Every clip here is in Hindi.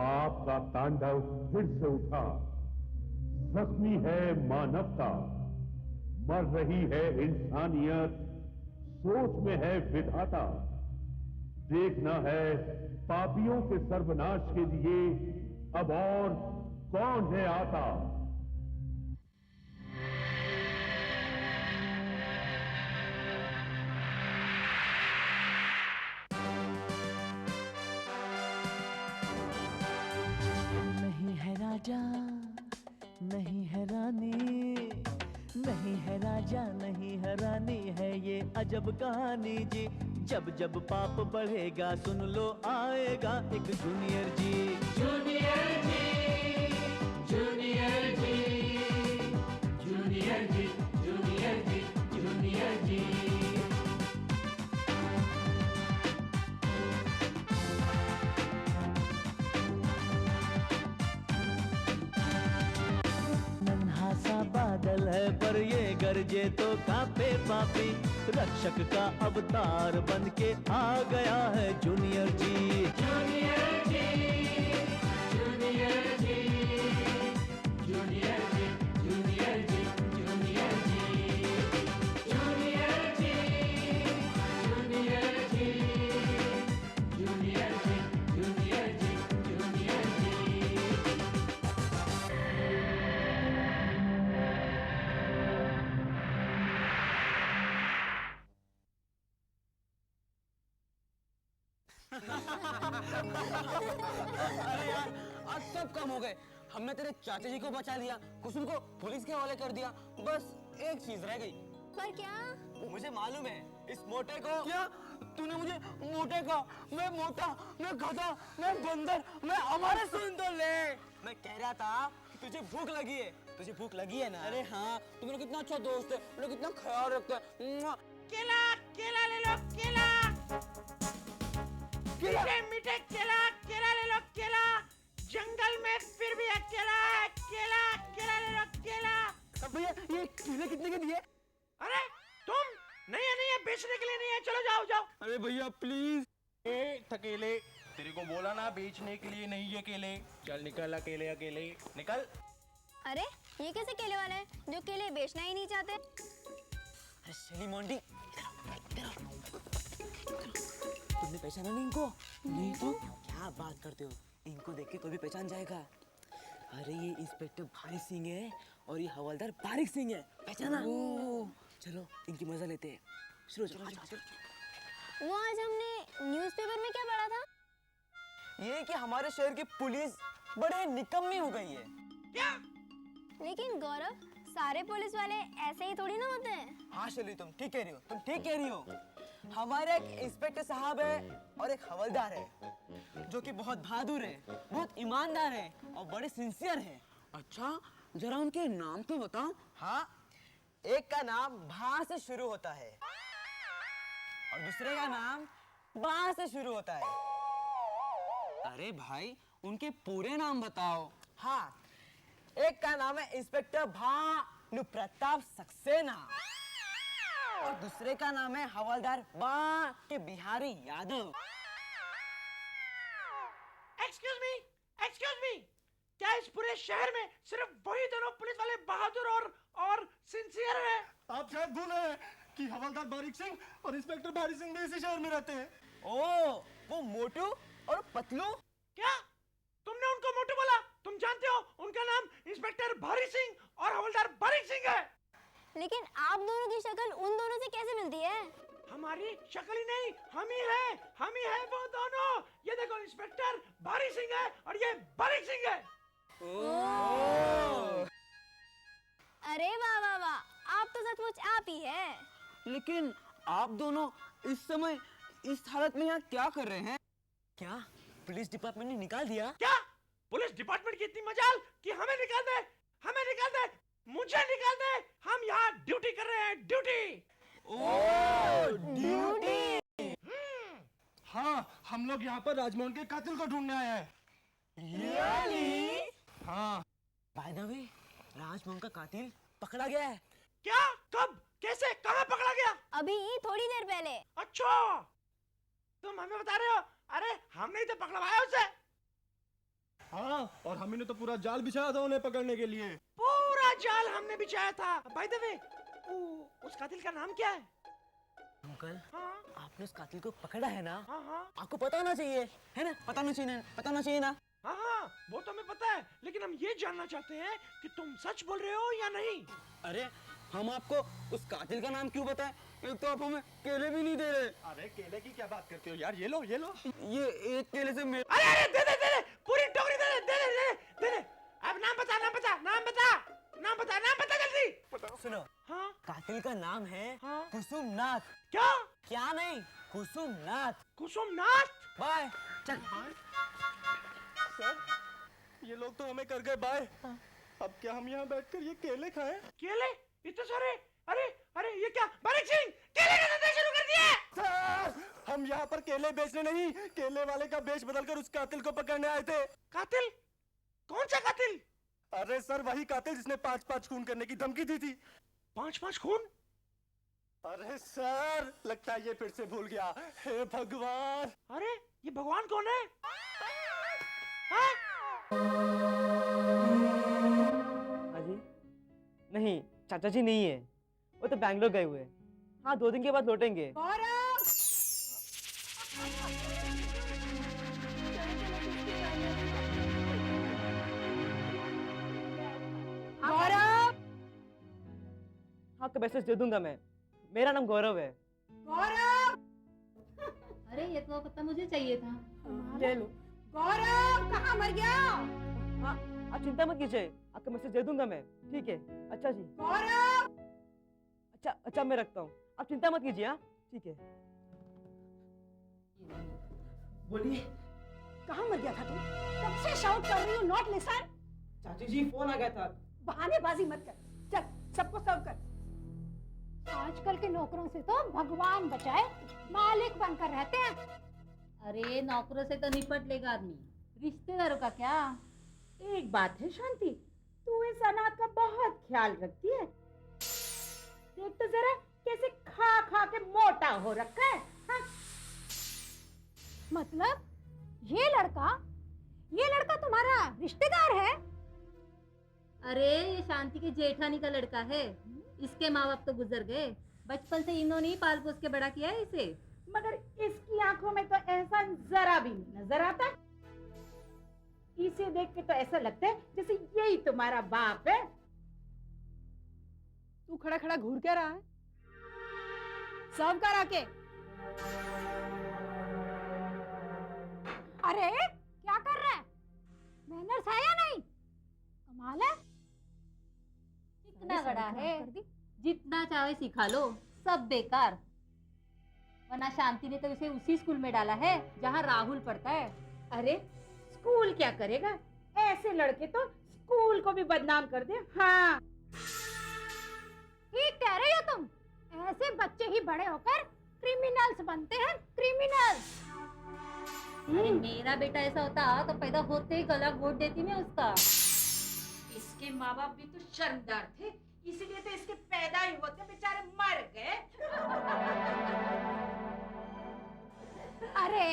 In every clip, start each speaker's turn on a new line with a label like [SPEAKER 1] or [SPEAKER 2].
[SPEAKER 1] पाप का तांडव फिर से उठा। जख्मी है मानवता, मर रही है इंसानियत, सोच में है विधाता। देखना है पापियों के सर्वनाश के लिए अब और कौन है आता।
[SPEAKER 2] नहीं है राजा, नहीं है रानी, नहीं है राजा, नहीं है रानी, है ये अजब कहानी जी। जब जब पाप बढ़ेगा सुन लो आएगा एक जूनियर जी।
[SPEAKER 3] जूनियर जी, जूनियर जी, जूनियर जी, जूनियर जी, जूनियर जी।
[SPEAKER 2] नन्हा सा बादल है पर ये गरजे तो कांपे पापी। रक्षक का अवतार बन के आ गया है जूनियर जी।
[SPEAKER 3] जूनियर जी, जूनियर जी, जूनियर जी, जूनियर जी, जूनियर जी, जूनियर जी, जूनियर जी, जूनियर जी, जूनियर जी, जूनियर जी।
[SPEAKER 4] अरे यार, आज सब कम हो गए। हमने तेरे चाचा जी को बचा लिया, कुसुम को पुलिस के हवाले कर दिया, बस एक चीज रह गई।
[SPEAKER 5] पर क्या?
[SPEAKER 4] मुझे मालूम है इस मोटे को। क्या तूने मुझे मोटे कहा? मैं मोटा, मैं गधा, मैं बंदर, मैं हमारे सुन तो ले। मैं कह रहा था कि तुझे भूख लगी है। तुझे भूख लगी है ना? अरे हाँ, तू मेरा कितना अच्छा दोस्त है, मेरा कितना ख्याल रखता है।
[SPEAKER 6] केला केला ले लो केला, मीठे मीठे केला, केला ले लो केला। जंगल में फिर भी अकेला है, केला केला ले लो केला।
[SPEAKER 4] भैया ये केले कितने के दिए?
[SPEAKER 6] अरे तुम नहीं है, नहीं है, बेचने के लिए नहीं है, चलो जाओ जाओ।
[SPEAKER 4] अरे भैया प्लीज।
[SPEAKER 7] ए ठकेले, तेरे को बोला ना बेचने के लिए नहीं ये केले। चल निकल अकेले अकेले निकल।
[SPEAKER 5] अरे ये कैसे केले वाले हैं जो केले बेचना ही नहीं चाहते?
[SPEAKER 4] अरे शेली मोंटी, तुमने पहचाना नहीं इनको? नहीं तो क्या बात करते हो, इनको देख के कोई भी पहचान जाएगा। अरे ये इंस्पेक्टर भारी सिंह है और ये हवलदार बारिक सिंह है, पहचाना? चलो इनकी मजा लेते हैं। शुरू चलो, चलो।
[SPEAKER 5] वो आज हमने न्यूज़पेपर में क्या पढ़ा था?
[SPEAKER 4] ये कि हमारे शहर की पुलिस बड़े निकम्मी हो गई है।
[SPEAKER 6] क्या?
[SPEAKER 5] लेकिन गौरव, सारे पुलिस वाले ऐसे ही थोड़ी ना होते हैं।
[SPEAKER 4] हाँ शेली, तुम ठीक कह रही हो, तुम ठीक कह रही हो। हमारे एक इंस्पेक्टर साहब है और एक हवलदार है जो कि बहुत बहादुर है, बहुत ईमानदार है और बड़े सिंसियर है। अच्छा, जरा उनके नाम तो बताओ। हाँ, एक का नाम भा से शुरू होता है और दूसरे का नाम बा से शुरू होता है। अरे भाई, उनके पूरे नाम बताओ। हाँ, एक का नाम है इंस्पेक्टर भानु प्रताप सक्सेना और दूसरे का नाम है हवलदार बा के बिहारी यादव।
[SPEAKER 6] एक्सक्यूज मी, क्या इस पूरे शहर में सिर्फ वही दोनों पुलिस वाले बहादुर और सिंसियर हैं?
[SPEAKER 7] आप शायद भूल हैं कि हवलदार बारिक सिंह और इंस्पेक्टर भारी सिंह भी इसी शहर में रहते हैं।
[SPEAKER 4] ओ, वो मोटू और पतलू।
[SPEAKER 6] क्या तुमने उनको मोटू बोला? तुम जानते हो उनका नाम इंस्पेक्टर भारी सिंह और हवलदार बारिक सिंह है।
[SPEAKER 5] लेकिन आप दोनों की शक्ल उन दोनों से कैसे मिलती है?
[SPEAKER 6] हमारी शक्ल ही नहीं, हम ही है वो दोनों। ये देखो, इंस्पेक्टर भारी सिंह है और ये बारिक सिंह है।
[SPEAKER 5] अरे वाह वाह वाह, आप तो सचमुच आप ही है।
[SPEAKER 4] लेकिन आप दोनों इस समय इस हालत में यहाँ क्या कर रहे हैं? क्या पुलिस डिपार्टमेंट ने निकाल दिया?
[SPEAKER 6] क्या पुलिस डिपार्टमेंट की इतनी मजाल कि हमें निकाल दे, मुझे निकाल दे। हम यहाँ ड्यूटी कर रहे हैं, ड्यूटी।
[SPEAKER 4] ड्यूटी।
[SPEAKER 7] हाँ, हम लोग यहाँ पर राजमोहन के कातिल को ढूंढने आए हैं। हाँ।
[SPEAKER 4] बाय द वे, राजमोहन का कातिल पकड़ा गया है।
[SPEAKER 6] क्या? कब? कैसे? कहाँ पकड़ा गया?
[SPEAKER 5] अभी थोड़ी देर पहले।
[SPEAKER 6] अच्छा, तुम हमें बता रहे हो? अरे हमने ही तो पकड़वाया उसे।
[SPEAKER 7] हाँ, और हमने तो पूरा जाल बिछाया था उन्हें पकड़ने के लिए।
[SPEAKER 6] पूरा जाल हमने बिछाया था। बाय द वे, उस कातिल का नाम क्या है?
[SPEAKER 4] अंकल,
[SPEAKER 6] हाँ
[SPEAKER 4] आपने उस कातिल को पकड़ा है ना?
[SPEAKER 6] हाँ हाँ
[SPEAKER 4] आपको पता होना चाहिए, है ना? पता होना चाहिए ना? पता होना चाहिए ना?
[SPEAKER 6] हाँ हाँ, वो तो हमें पता है, लेकिन हम ये जानना चाहते हैं कि तुम सच बोल रहे हो या नहीं।
[SPEAKER 4] अरे हम आपको उस कातिल का नाम क्यों बताएं? एक तो आप हमें केले भी नहीं दे रहे।
[SPEAKER 7] अरे केले की क्या बात करते हो यार, ये लो ये लो।
[SPEAKER 4] ये एक केले से मेरे
[SPEAKER 6] अरे अरे दे दे दे दे, पूरी टोकरी दे दे दे दे दे दे दे। अब नाम बता नाम बता नाम बता नाम बता नाम बता जल्दी।
[SPEAKER 4] सुनो,
[SPEAKER 6] हाँ
[SPEAKER 4] कातिल का नाम है
[SPEAKER 6] हाँ।
[SPEAKER 4] कुसुमनाथ।
[SPEAKER 6] क्या?
[SPEAKER 4] क्या नहीं, कुसुमनाथ।
[SPEAKER 6] कुसुमनाथ?
[SPEAKER 4] बाय, चल।
[SPEAKER 7] सर, ये लोग तो हमें कर गए बाय। अब क्या हम यहाँ बैठकर ये केले खाएं?
[SPEAKER 6] केले इतने सारे? अरे अरे ये क्या बारिक सिंह, केले का धंधा शुरू कर दिया?
[SPEAKER 7] सर, हम यहाँ पर केले बेचने नहीं, केले वाले का बेच बदलकर उस कातिल को पकड़ने आए थे।
[SPEAKER 6] कातिल? कौन सा कातिल?
[SPEAKER 7] अरे सर, वही कातिल जिसने 5-5 खून करने की धमकी दी थी।
[SPEAKER 6] 5-5 खून?
[SPEAKER 7] अरे सर, लगता है ये फिर से भूल गया। हे भगवान!
[SPEAKER 6] अरे ये भगवान कौन है? हाँ?
[SPEAKER 4] अजी नहीं, चाचा जी नहीं है, वो तो बैंगलोर गए हुए हैं। हाँ, 2 दिन के बाद लौटेंगे।
[SPEAKER 8] गौरव!
[SPEAKER 4] हाँ, का मैसेज दे दूंगा मैं। मेरा नाम गौरव है।
[SPEAKER 8] गौरव!
[SPEAKER 9] अरे ये तो पता मुझे चाहिए था।
[SPEAKER 8] ले लो। गौरव कहाँ मर गया?
[SPEAKER 4] हाँ, आप चिंता मत कीजिए, आपका मैसेज दे दूंगा मैं। ठीक है? अच्छा जी।
[SPEAKER 8] गौरव!
[SPEAKER 4] अच्छा अच्छा, मैं रखता हूँ, आप चिंता मत कीजिए। हाँ, ठीक है। बोलिए।
[SPEAKER 8] कहाँ मर गया था तुम? कब से शाउट कर रही हो, नॉट लिसन।
[SPEAKER 4] चाची जी, फोन आ गया था।
[SPEAKER 8] बहानेबाजी मत कर, चल सबको सर्व कर।
[SPEAKER 9] आजकल के नौकरों से तो भगवान बचाए, मालिक बनकर रहते हैं। अरे नौकरों से तो निपट लेगा आदमी, रिश्तेदारों का क्या?
[SPEAKER 8] एक बात है शांति, तू इस अनाथ का बहुत ख्याल रखती है। देख तो जरा कैसे खा खा के मोटा हो रखा है। हाँ?
[SPEAKER 9] मतलब ये लड़का तुम्हारा रिश्तेदार है? अरे ये शांति के जेठानी का लड़का है। इसके माँ बाप तो गुजर गए, बचपन से इन्होंने ही पाल पोस के बड़ा किया है इसे।
[SPEAKER 8] मगर इसकी आंखों में तो एहसान जरा भी नहीं नजर आता। इसे देख के तो ऐसा लगता है जैसे यही तुम्हारा बाप है। तू खड़ा खड़ा घूर क्या रहा है? सर्व कर आके।
[SPEAKER 9] अरे क्या कर रहा है? मैनर्स है या नहीं? कमाल है, इतना बड़ा है, जितना चाहे सिखा लो, सब बेकार। वरना शांति ने तो इसे उसी स्कूल में डाला है जहाँ राहुल पढ़ता है।
[SPEAKER 8] अरे स्कूल क्या करेगा, ऐसे लड़के तो स्कूल को भी बदनाम कर दे। हाँ
[SPEAKER 9] ठीक कह रहे हो तुम, ऐसे बच्चे ही बड़े होकर क्रिमिनल्स बनते हैं, क्रिमिनल्स। अरे मेरा बेटा ऐसा होता तो पैदा होते ही गला घोट देती मैं उसका।
[SPEAKER 8] इसके माँ बाप भी तो शर्मदार थे, इसलिए तो इसके पैदा ही होते बेचारे मर गए।
[SPEAKER 9] अरे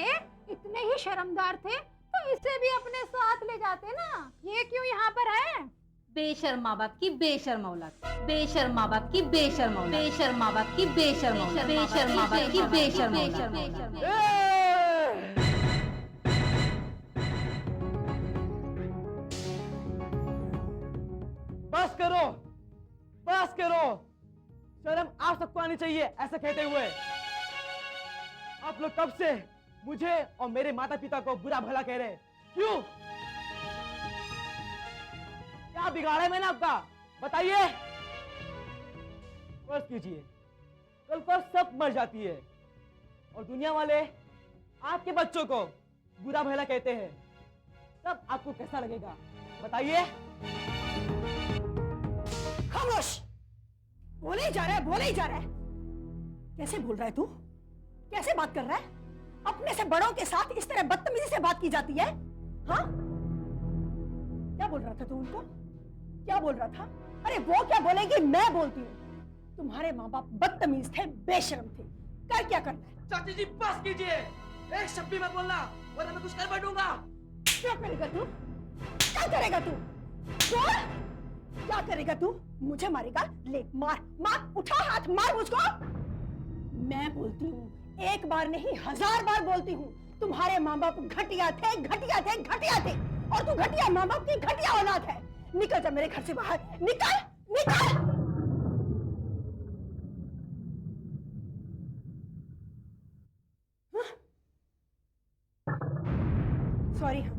[SPEAKER 9] इतने ही शर्मदार थे तो इसे भी अपने साथ ले जाते ना, ये क्यों यहाँ पर है? बेशर्म माँ बाप की बेशर्म औलाद, बेशर्म माँ बाप की बेशर्म औलाद, बेशर्म माँ बाप की बेशर्म औलाद, बेशर्म माँ बाप की बेशर्म औलाद।
[SPEAKER 4] बस करो, बस करो, शर्म आप सबको आनी चाहिए। ऐसा कहते हुए आप लोग कब से मुझे और मेरे माता पिता को बुरा भला कह रहे हैं? क्यों? क्या बिगाड़ा है मैंने आपका? बताइए। फर्ज कीजिए, कल को सब मर जाती है और दुनिया वाले आपके बच्चों को बुरा भला कहते हैं, तब आपको कैसा लगेगा? बताइए।
[SPEAKER 8] खामोश, बोले ही जा रहा है, बोले ही जा रहा है। कैसे बोल रहा है तू? कैसे बात कर रहा है? अपने से बड़ों के साथ इस तरह बदतमीजी से बात की जाती है? हाँ? क्या बोल रहा था तू उनको? क्या बोल रहा था? अरे वो क्या बोलेगी, मैं बोलती हूँ। तुम्हारे माँ बाप बदतमीज थे, बेशर्म थे। कर क्या करना है?
[SPEAKER 4] चाची जी बस कीजिए, एक शब्द भी मत बोलना वरना मैं कुछ कर बैठूंगा।
[SPEAKER 8] क्या करेगा तू? क्या करेगा तू? बोल, क्या करेगा तू? मुझे मारेगा? ले मार मार, उठा हाथ, मार मुझको। मैं बोलती हूँ, एक बार नहीं 1000 बार बोलती हूँ, तुम्हारे माँ बाप घटिया थे, घटिया थे, घटिया थे, और तू घटिया माँ बाप की घटिया औलाद है। निकल जा मेरे घर से बाहर, निकल निकल। सॉरी, हाँ,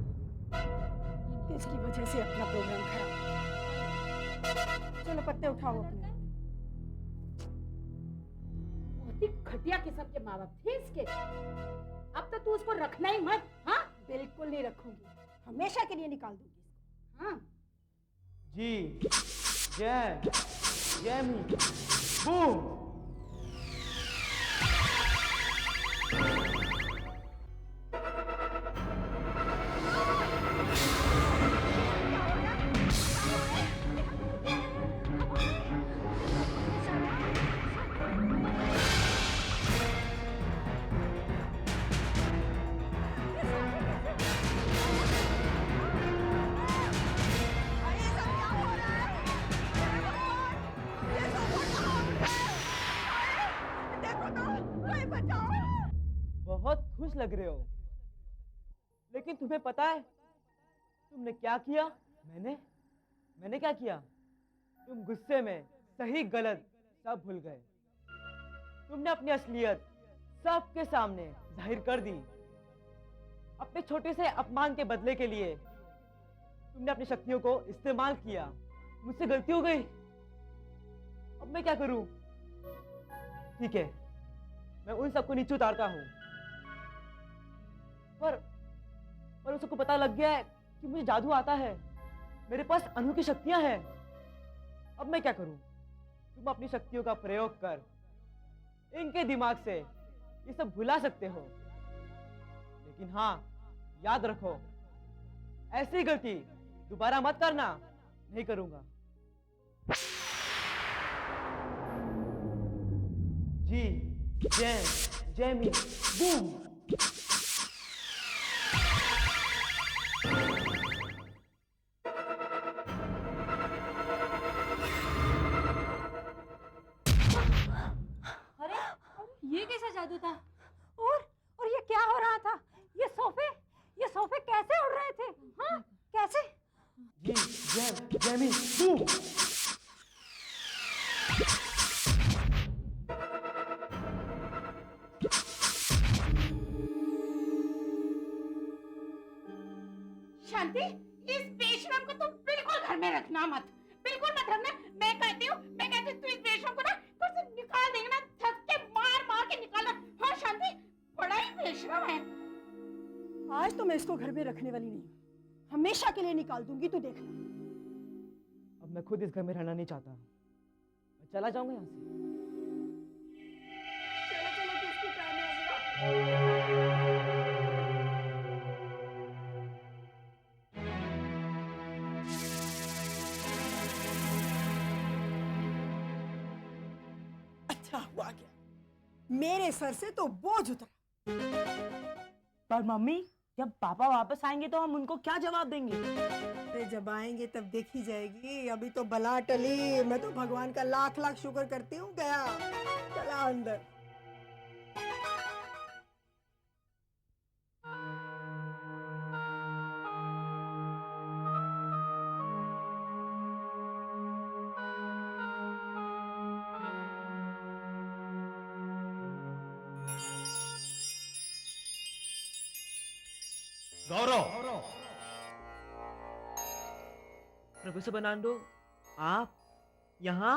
[SPEAKER 8] इसकी वजह से अपना प्रोग्राम खराब। चलो पत्ते उठाओ अपने।
[SPEAKER 10] बहुत ही घटिया किस्म के माँ बाप थे इसके। अब तो तू उसको रखना ही मत। हाँ,
[SPEAKER 8] बिल्कुल नहीं रखूंगी, हमेशा के लिए निकाल दूंगी इसको।
[SPEAKER 10] हाँ
[SPEAKER 2] जी, जय जय मी, बूम। बहुत खुश लग रहे हो, लेकिन तुम्हें पता है तुमने क्या किया? मैंने क्या किया? तुम गुस्से में सही गलत सब भूल गए। तुमने अपनी असलियत सबके सामने जाहिर कर दी। अपने छोटे से अपमान के बदले के लिए तुमने अपनी शक्तियों को इस्तेमाल किया। मुझसे गलती हो गई, अब मैं क्या करूं? ठीक है, मैं उन सबको नीचे उतारता हूं, पर उन सबको पता लग गया है कि मुझे जादू आता है, मेरे पास अनोखी शक्तियां हैं। अब मैं क्या करूं? तुम अपनी शक्तियों का प्रयोग कर इनके दिमाग से ये सब भुला सकते हो, लेकिन हाँ, याद रखो, ऐसी गलती दोबारा मत करना। नहीं करूंगा। जी, जय जय मी, बूम।
[SPEAKER 9] ये कैसा जादू था?
[SPEAKER 10] और ये क्या हो रहा था? ये सोफे कैसे उड़ रहे थे? हाँ, कैसे?
[SPEAKER 2] जी, जय जय मी, बूम।
[SPEAKER 10] शांति, इस बेशरम को तुम बिल्कुल घर में रखना मत, बिल्कुल मत रखना। मैं कहती हूँ तू इस बेशरम को ना घर से निकाल देना, थक के मार के निकालना। हाँ शांति, बड़ा ही बेशरम है।
[SPEAKER 8] आज तो मैं इसको घर में रखने वाली नहीं हूँ, हमेशा के लिए निकाल दूंगी, तू देखना।
[SPEAKER 2] अब मैं खुद इस घर में रहना नहीं चाहता, मैं चला जाऊंगा यहाँ से।
[SPEAKER 8] चलो किसकी टाइम है? अच्छा हुआ गया, मेरे सर से तो बोझ उतरा।
[SPEAKER 4] पर मम्मी, जब पापा वापस आएंगे तो हम उनको क्या जवाब देंगे?
[SPEAKER 8] अरे जब आएंगे तब देखी जाएगी, अभी तो बला टली। मैं तो भगवान का लाख लाख शुक्र करती हूँ गया। चला अंदर।
[SPEAKER 1] गौरव,
[SPEAKER 2] प्रोफेसर बर्नार्डो, आप यहाँ?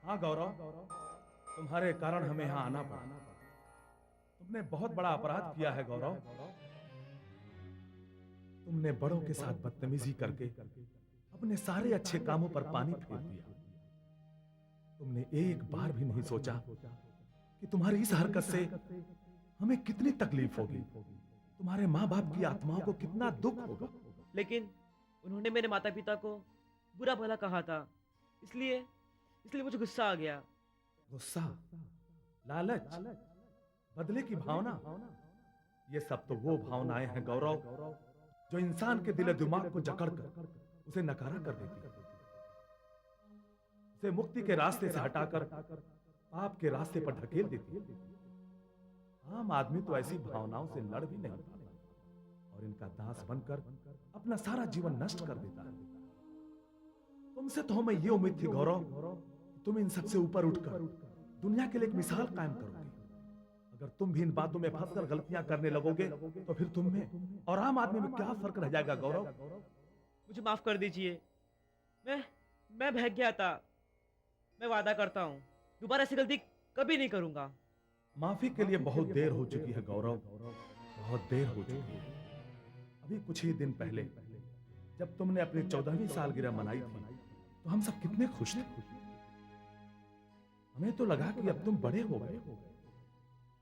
[SPEAKER 1] हाँ गौरव, तुम्हारे कारण हमें यहाँ आना पड़ा। तुमने बहुत बड़ा अपराध किया है गौरव। तुमने बड़ों के साथ बदतमीजी करके अपने सारे अच्छे कामों पर पानी फेर दिया। तुमने एक बार भी नहीं सोचा कि तुम्हारी इस हरकत से हमें कितनी तकलीफ होगी, तुम्हारे माँ बाप की आत्माओं को कितना दुख होगा।
[SPEAKER 2] लेकिन उन्होंने मेरे माता पिता को बुरा भला कहा था, इसलिए मुझे गुस्सा आ गया।
[SPEAKER 1] गुस्सा, लालच, बदले की भावना, ये सब तो वो भावनाएं हैं गौरव
[SPEAKER 11] जो इंसान के दिल दिमाग को जकड़कर उसे नकारा कर देती है, उसे मुक्ति के रास्ते से हटाकर पाप के रास्ते पर ढकेल देती है। आम आदमी तो ऐसी भावनाओं से लड़ भी नहीं पाता और इनका दास बनकर अपना सारा जीवन नष्ट कर देता है। तुमसे तो हमें यह उम्मीद थी गौरव, तुम इन सबसे ऊपर उठकर दुनिया के लिए एक मिसाल कायम करोगे। अगर तुम भी इन बातों में फंसकर गलतियां करने लगोगे तो फिर तुम में और आम आदमी में क्या फर्क रह जाएगा गौरव?
[SPEAKER 4] मुझे माफ कर दीजिए, मैं बहक गया था। मैं वादा करता हूँ दोबारा ऐसी गलती कभी नहीं करूंगा।
[SPEAKER 11] माफी के लिए बहुत देर हो चुकी है गौरव, बहुत देर हो चुकी है। अभी कुछ ही दिन पहले जब तुमने अपनी 14वीं सालगिरह मनाई थी तो हम सब कितने खुश थे। हमें तो लगा कि अब तुम बड़े हो गए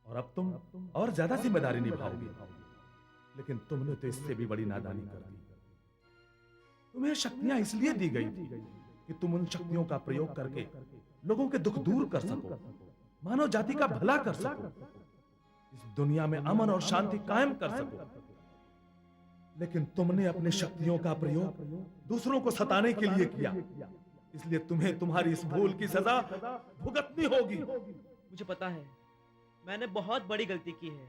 [SPEAKER 11] और अब तुम और ज्यादा जिम्मेदारी निभाओगे, लेकिन तुमने तो इससे भी बड़ी नादानी कर दी। तुम्हें शक्तियां इसलिए दी गई थी कि तुम उन शक्तियों का प्रयोग करके लोगों के दुख दूर कर सको, मानव जाति का भला कर सको, इस दुनिया में अमन और शांति कायम कर सको। लेकिन तुमने अपनी शक्तियों का प्रयोग दूसरों को सताने के लिए किया, इसलिए तुम्हें तुम्हारी इस भूल की सजा भुगतनी होगी।
[SPEAKER 4] मुझे पता है मैंने बहुत बड़ी गलती की है।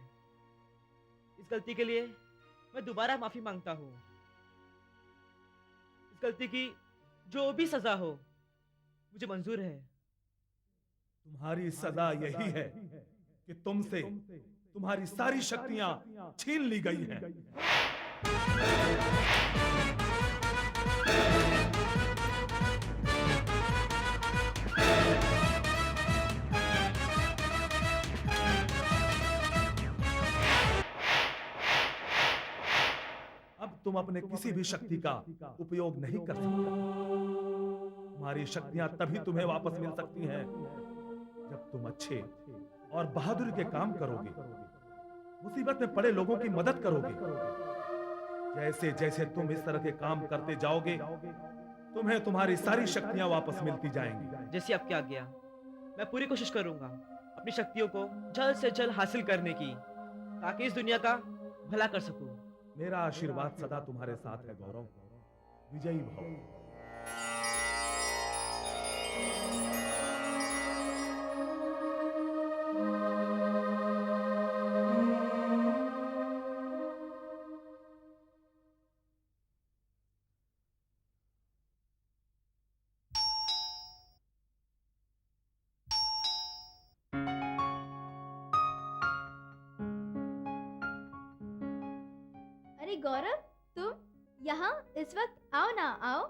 [SPEAKER 4] इस गलती के लिए मैं दोबारा माफी मांगता हूँ। इस गलती की जो भी सजा हो मुझे मंजूर है।
[SPEAKER 11] तुम्हारी सजा यही है कि तुमसे तुम्हारी सारी शक्तियां छीन ली गई हैं। अब तुम अपने किसी भी शक्ति का उपयोग नहीं कर सकते। तुम्हारी शक्तियां तभी तुम्हें वापस मिल सकती हैं जब तुम अच्छे और बहादुरी के काम करोगे, मुसीबत में पड़े लोगों की मदद करोगे। जैसे जैसे तुम इस तरह के काम करते जाओगे, तुम्हें तुम्हारी सारी शक्तियां वापस मिलती जाएंगी।
[SPEAKER 4] जैसी आपकी आज्ञा। मैं पूरी कोशिश करूंगा अपनी शक्तियों को जल्द से जल्द हासिल करने की, ताकि इस दुनिया का भला कर सकूं।
[SPEAKER 11] मेरा आशीर्वाद सदा तुम्हारे साथ है गौरव। विजयी भव।
[SPEAKER 5] अरे गौरव, तुम यहाँ इस वक्त? आओ ना, आओ।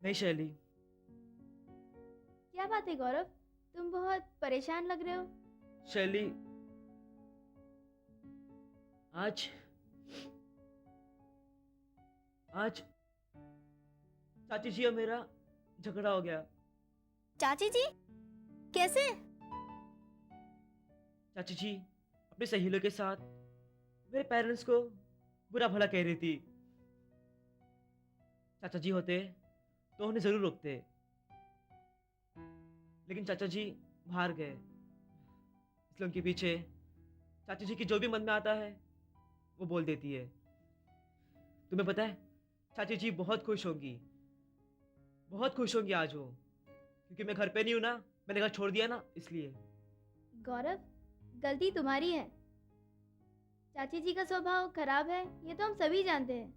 [SPEAKER 4] नहीं शैली।
[SPEAKER 5] क्या बात है गौरव, तुम बहुत परेशान लग रहे हो।
[SPEAKER 4] शैली, आज चाची जी और मेरा झगड़ा हो गया।
[SPEAKER 5] चाची जी? कैसे?
[SPEAKER 4] चाची जी अपनी सहेलियों के साथ मेरे पेरेंट्स को बुरा भला कह रही थी। चाचा जी होते तो उन्हें जरूर रोकते, लेकिन चाचा जी बाहर गए, इसलिए उनके पीछे चाची जी की जो भी मन में आता है वो बोल देती है। तुम्हें पता है चाची जी बहुत खुश होंगी आज वो, क्योंकि मैं घर पे नहीं हूं ना, मैंने घर छोड़ दिया ना, इसलिए।
[SPEAKER 5] गौरव, गलती तुम्हारी है। चाची जी का स्वभाव खराब है, ये तो हम सभी जानते हैं।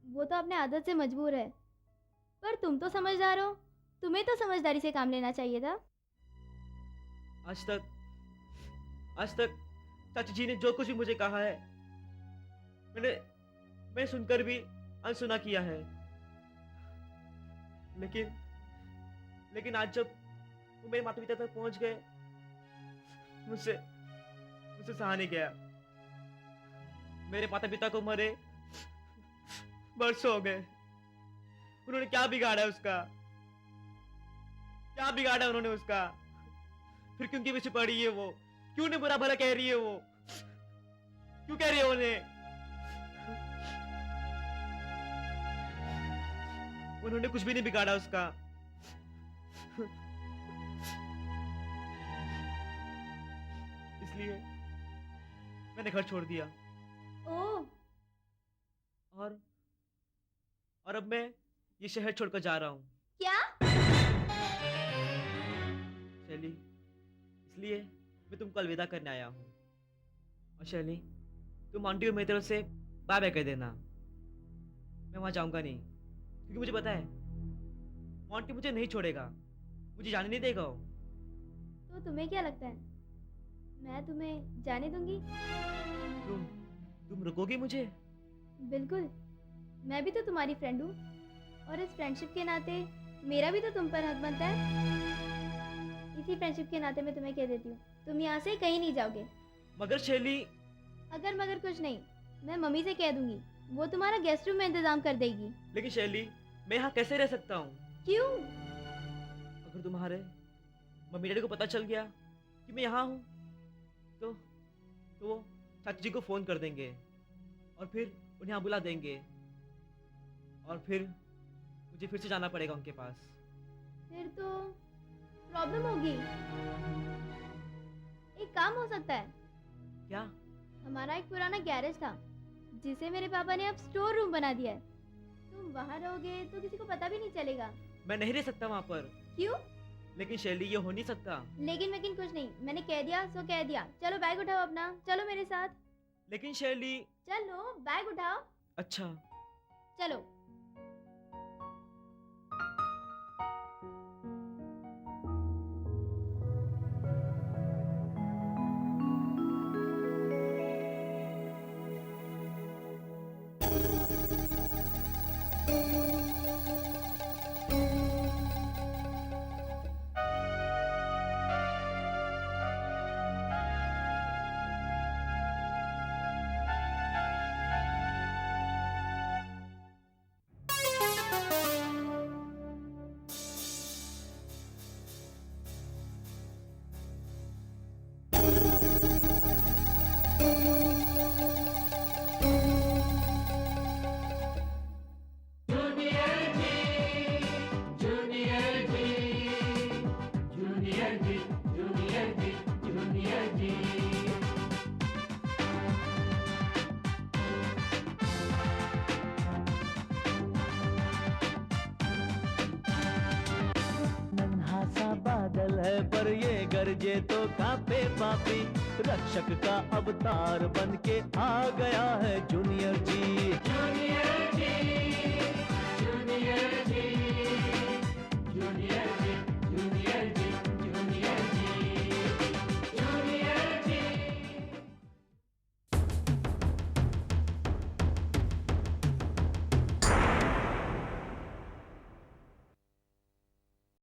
[SPEAKER 5] वो तो अपने आदत से मजबूर है, पर तुम तो समझदार हो, तुम्हें तो समझदारी से काम लेना चाहिए था।
[SPEAKER 4] आज तक चाची जी ने जो कुछ भी मुझे कहा है मैंने सुनकर भी अनसुना किया है, लेकिन आज जब वो मेरे माता पिता तक पहुंच गए, मुझसे सहा नहीं गया। मेरे माता पिता को मरे बरसों हो गए। उन्होंने क्या बिगाड़ा उसका? क्या बिगाड़ा उन्होंने उसका? फिर क्यों उनके पीछे पड़ी है वो? क्यों उन्हें बुरा भला कह रही है वो? क्यों कह रही है उन्हें? उन्होंने कुछ भी नहीं बिगाड़ा उसका। इसलिए मैंने घर छोड़ दिया।
[SPEAKER 5] ओह,
[SPEAKER 12] और अब मैं ये शहर छोड़कर जा रहा हूँ।
[SPEAKER 5] क्या?
[SPEAKER 12] शैली, इसलिए मैं तुमको अलविदा करने आया हूँ। और शैली, तुम आंटी और मेरी तरफ से बाय बाय कर देना। मैं वहाँ जाऊँगा नहीं, क्योंकि मुझे पता है आंटी मुझे नहीं छोड़ेगा, मुझे जाने नहीं देगा वो।
[SPEAKER 5] तो तुम्हें क्या लगता है मैं तुम्हें जाने दूंगी?
[SPEAKER 12] तुम रुकोगी मुझे?
[SPEAKER 5] बिल्कुल, मैं भी तो तुम्हारी फ्रेंड हूँ और इस फ्रेंडशिप के नाते मेरा भी तो तुम पर हक बनता है। इसी फ्रेंडशिप के नाते मैं तुम्हें कह देती हूँ, तुम यहाँ से कहीं नहीं जाओगे।
[SPEAKER 12] मगर शैली,
[SPEAKER 5] अगर मगर कुछ नहीं, मैं मम्मी से कह दूंगी, वो तुम्हारा गेस्ट रूम में इंतजाम कर देगी।
[SPEAKER 12] लेकिन शैली, मैं यहाँ कैसे रह सकता हूँ?
[SPEAKER 5] क्यों?
[SPEAKER 12] अगर तुम्हारे मम्मी डैडी को पता चल गया कि मैं यहाँ हूँ तो वो चाची जी को फोन कर देंगे और फिर उन्हें यहाँ बुला देंगे और फिर मुझे फिर से जाना पड़ेगा उनके पास।
[SPEAKER 5] फिर तो प्रॉब्लम होगी। एक काम हो सकता है।
[SPEAKER 12] क्या?
[SPEAKER 5] हमारा एक पुराना गैरेज था जिसे मेरे पापा ने अब स्टोर रूम बना दिया है। तुम वहाँ रहोगे तो किसी को पता भी नहीं चलेगा।
[SPEAKER 12] मैं नहीं रह सकता वहाँ पर।
[SPEAKER 5] क्यों?
[SPEAKER 12] लेकिन शैली, ये हो नहीं सकता।
[SPEAKER 5] लेकिन कुछ नहीं, मैंने कह दिया सो कह दिया। चलो बैग उठाओ अपना, चलो मेरे साथ।
[SPEAKER 12] लेकिन शैली।
[SPEAKER 5] चलो बैग उठाओ।
[SPEAKER 12] अच्छा
[SPEAKER 5] चलो।
[SPEAKER 2] पर ये गरजे तो कांपे पापी, रक्षक का अवतार बन के आ गया है जूनियर जी।
[SPEAKER 3] जूनियर जी